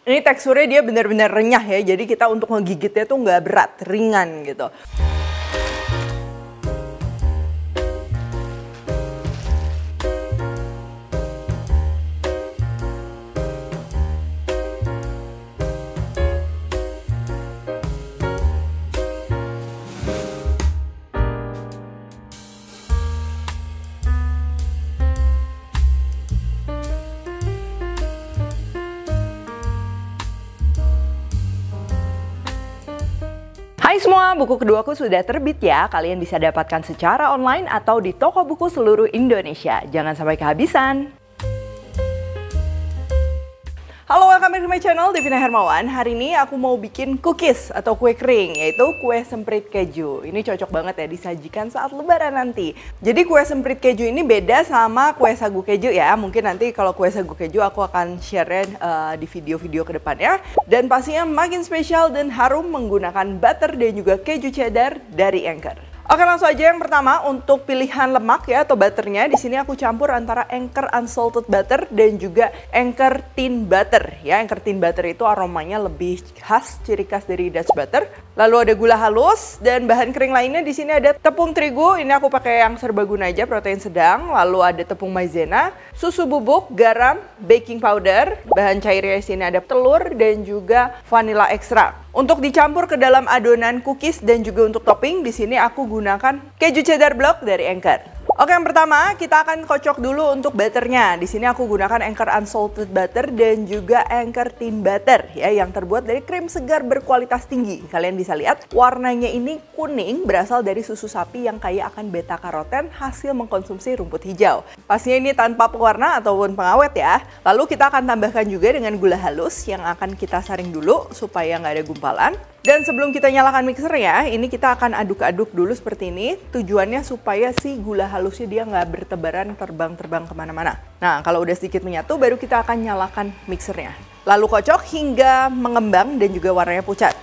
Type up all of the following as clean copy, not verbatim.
Ini teksturnya dia benar-benar renyah ya, jadi kita untuk ngegigitnya tuh nggak berat, ringan gitu. Hai semua, buku keduaku sudah terbit ya. Kalian bisa dapatkan secara online atau di toko buku seluruh Indonesia. Jangan sampai kehabisan. Halo, welcome back to my channel, Devina Hermawan. Hari ini aku mau bikin cookies atau kue kering, yaitu kue semprit keju. Ini cocok banget ya disajikan saat lebaran nanti. Jadi kue semprit keju ini beda sama kue sagu keju ya. Mungkin nanti kalau kue sagu keju aku akan share di video-video ke depannya. Dan pastinya makin spesial dan harum menggunakan butter dan juga keju cheddar dari Anchor. Oke, langsung aja yang pertama untuk pilihan lemak ya atau butternya. Di sini aku campur antara Anchor unsalted butter dan juga Anchor thin butter ya. Anchor thin butter itu aromanya lebih khas, ciri khas dari Dutch butter. Lalu ada gula halus dan bahan kering lainnya. Di sini ada tepung terigu, ini aku pakai yang serbaguna aja, protein sedang. Lalu ada tepung maizena, susu bubuk, garam, baking powder. Bahan cairnya di sini ada telur dan juga vanilla ekstrak. Untuk dicampur ke dalam adonan cookies dan juga untuk topping, di sini aku gunakan keju cheddar block dari Anchor. Oke, yang pertama kita akan kocok dulu untuk butternya. Di sini aku gunakan Anchor unsalted butter dan juga Anchor thin butter ya, yang terbuat dari krim segar berkualitas tinggi. Kalian bisa lihat warnanya ini kuning, berasal dari susu sapi yang kaya akan beta karoten hasil mengkonsumsi rumput hijau. Pastinya ini tanpa pewarna ataupun pengawet ya. Lalu kita akan tambahkan juga dengan gula halus yang akan kita saring dulu supaya nggak ada gumpalan. Dan sebelum kita nyalakan mixernya, ini kita akan aduk-aduk dulu seperti ini. Tujuannya supaya si gula halusnya dia nggak bertebaran terbang-terbang kemana-mana. Nah, kalau udah sedikit menyatu, baru kita akan nyalakan mixernya. Lalu kocok hingga mengembang dan juga warnanya pucat.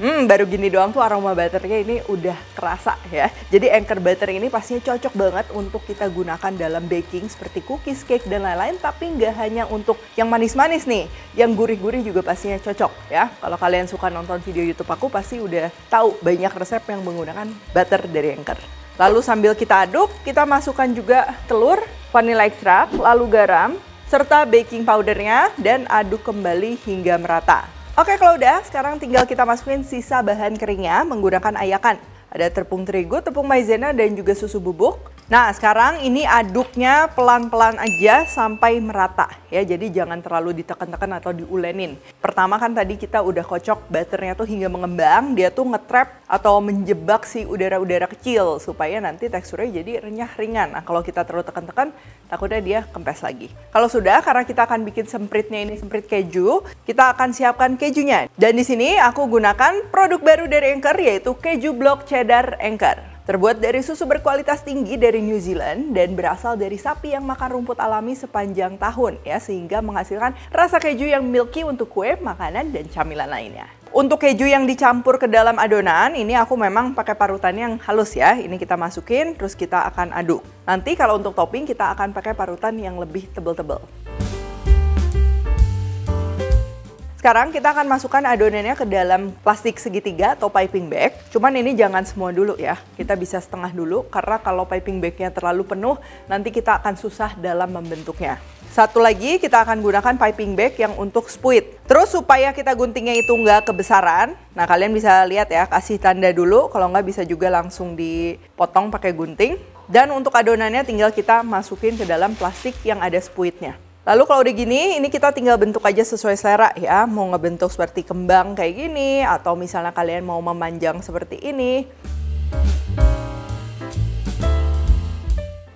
Baru gini doang tuh aroma butternya ini udah kerasa ya. Jadi Anchor butter ini pastinya cocok banget untuk kita gunakan dalam baking seperti cookies, cake, dan lain-lain. Tapi nggak hanya untuk yang manis-manis nih, yang gurih-gurih juga pastinya cocok ya. Kalau kalian suka nonton video YouTube aku pasti udah tahu banyak resep yang menggunakan butter dari Anchor. Lalu sambil kita aduk, kita masukkan juga telur, vanilla ekstrak, lalu garam, serta baking powdernya dan aduk kembali hingga merata. Oke, kalau udah, sekarang tinggal kita masukin sisa bahan keringnya menggunakan ayakan. Ada tepung terigu, tepung maizena, dan juga susu bubuk. Nah, sekarang ini aduknya pelan-pelan aja sampai merata ya. Jadi jangan terlalu ditekan-tekan atau diulenin. Pertama kan tadi kita udah kocok butternya tuh hingga mengembang. Dia tuh nge-trap atau menjebak si udara-udara kecil supaya nanti teksturnya jadi renyah ringan. Nah, kalau kita terlalu tekan-tekan, takutnya dia kempes lagi. Kalau sudah, karena kita akan bikin sempritnya ini semprit keju, kita akan siapkan kejunya. Dan di sini aku gunakan produk baru dari Anchor, yaitu keju block cheddar Anchor. Terbuat dari susu berkualitas tinggi dari New Zealand dan berasal dari sapi yang makan rumput alami sepanjang tahun ya, sehingga menghasilkan rasa keju yang milky untuk kue, makanan, dan camilan lainnya. Untuk keju yang dicampur ke dalam adonan, ini aku memang pakai parutan yang halus ya. Ini kita masukin, terus kita akan aduk. Nanti kalau untuk topping kita akan pakai parutan yang lebih tebal-tebal. Sekarang kita akan masukkan adonannya ke dalam plastik segitiga atau piping bag. Cuman ini jangan semua dulu ya. Kita bisa setengah dulu karena kalau piping bagnya terlalu penuh nanti kita akan susah dalam membentuknya. Satu lagi kita akan gunakan piping bag yang untuk spuit. Terus supaya kita guntingnya itu nggak kebesaran. Nah, kalian bisa lihat ya, kasih tanda dulu. Kalau nggak bisa juga langsung dipotong pakai gunting. Dan untuk adonannya tinggal kita masukin ke dalam plastik yang ada spuitnya. Lalu kalau udah gini, ini kita tinggal bentuk aja sesuai selera ya. Mau ngebentuk seperti kembang kayak gini, atau misalnya kalian mau memanjang seperti ini.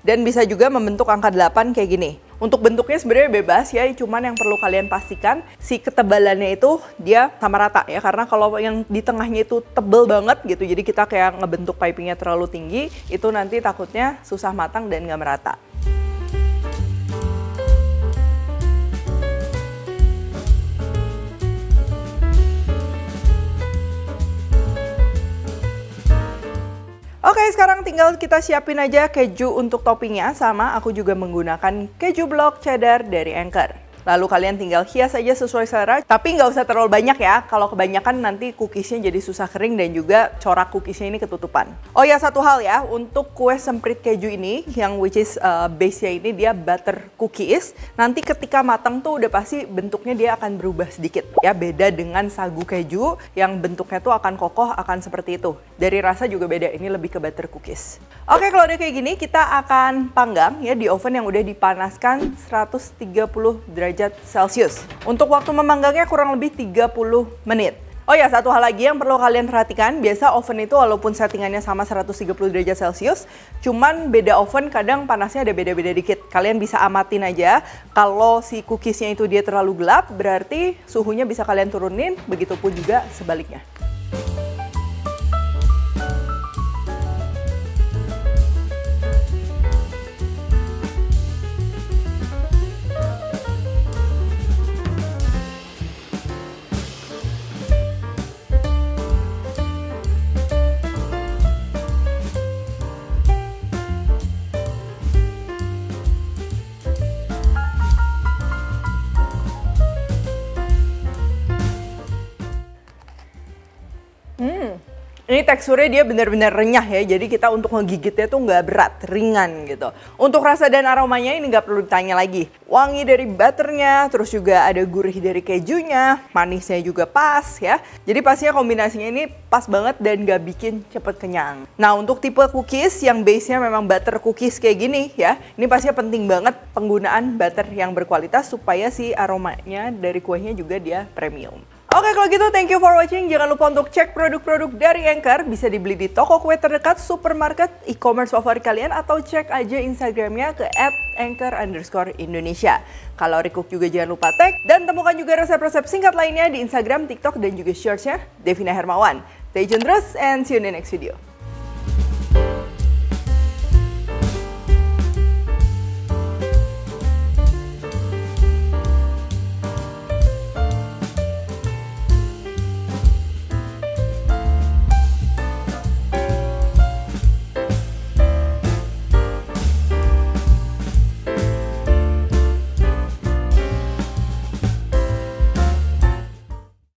Dan bisa juga membentuk angka 8 kayak gini. Untuk bentuknya sebenarnya bebas ya, cuman yang perlu kalian pastikan si ketebalannya itu dia sama rata ya. Karena kalau yang di tengahnya itu tebel banget gitu, jadi kita kayak ngebentuk pipingnya terlalu tinggi, itu nanti takutnya susah matang dan nggak merata. Oke, sekarang tinggal kita siapin aja keju untuk toppingnya, sama aku juga menggunakan keju blok cheddar dari Anchor. Lalu kalian tinggal hias aja sesuai selera, tapi nggak usah terlalu banyak ya. Kalau kebanyakan nanti cookiesnya jadi susah kering dan juga corak cookiesnya ini ketutupan. Oh ya, satu hal ya, untuk kue semprit keju ini, yang which is base-nya ini dia butter cookies, nanti ketika matang tuh udah pasti bentuknya dia akan berubah sedikit. Ya, beda dengan sagu keju yang bentuknya tuh akan kokoh, akan seperti itu. Dari rasa juga beda, ini lebih ke butter cookies. Oke, kalau udah kayak gini, kita akan panggang ya di oven yang udah dipanaskan 130 derajat Celcius. Untuk waktu memanggangnya kurang lebih 30 menit. Oh ya, satu hal lagi yang perlu kalian perhatikan, biasa oven itu walaupun settingannya sama 130 derajat Celcius, cuman beda oven kadang panasnya ada beda-beda dikit. Kalian bisa amatin aja, kalau si cookiesnya itu dia terlalu gelap, berarti suhunya bisa kalian turunin, begitupun juga sebaliknya. Ini teksturnya dia benar-benar renyah ya, jadi kita untuk ngegigitnya tuh nggak berat, ringan gitu. Untuk rasa dan aromanya ini nggak perlu ditanya lagi. Wangi dari butternya, terus juga ada gurih dari kejunya, manisnya juga pas ya. Jadi pastinya kombinasinya ini pas banget dan nggak bikin cepet kenyang. Nah, untuk tipe cookies yang base-nya memang butter cookies kayak gini ya, ini pastinya penting banget penggunaan butter yang berkualitas supaya si aromanya dari kuenya juga dia premium. Oke, kalau gitu thank you for watching. Jangan lupa untuk cek produk-produk dari Anchor. Bisa dibeli di toko kue terdekat, supermarket, e-commerce favorit kalian, atau cek aja Instagramnya ke @anchor_Indonesia. Kalau recook juga jangan lupa tag, dan temukan juga resep-resep singkat lainnya di Instagram, TikTok, dan juga Shorts-nya Devina Hermawan. Stay tune terus and see you in the next video.